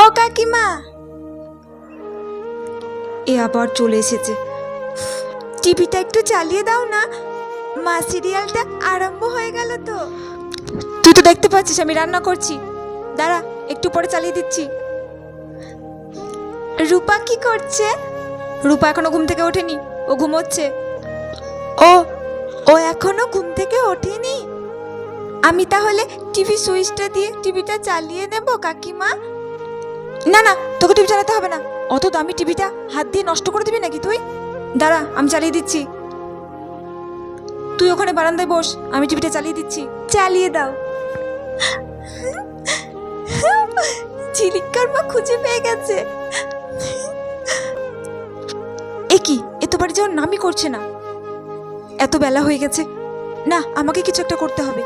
ও কাকিমা, এ আবার চলে এসেছে। টিভিটা একটু চালিয়ে দাও না, মা সিরিয়ালটা আরম্ভ হয়ে গেল তো। তুই তো দেখতে পাচ্ছিস আমি রান্না করছি, দাঁড়া একটু পরে চালিয়ে দিচ্ছি। রূপা কি করছে? রূপা এখনো ঘুম থেকে ওঠেনি, ও ঘুমোচ্ছে। ও ও এখনো ঘুম থেকে ওঠেনি? আমি তাহলে টিভি সুইচটা দিয়ে টিভিটা চালিয়ে নেব কাকিমা। না না, তোকে টিভি চালাতে হবে না, অত দামি টিভিটা হাত দিয়ে নষ্ট করে দিবি নাকি তুই? দাঁড়া আমি চালিয়ে দিচ্ছি, তুই ওখানে বারান্দায় বস, আমি টিভিটা চালিয়ে দিচ্ছি। চালিয়ে দাও। ঝিলিকার মা খুঁজে পেয়ে গেছে। এ কি, এ তো বাড়ি যাওয়ার নামই করছে না। এত বেলা হয়ে গেছে, না আমাকে কিছু একটা করতে হবে।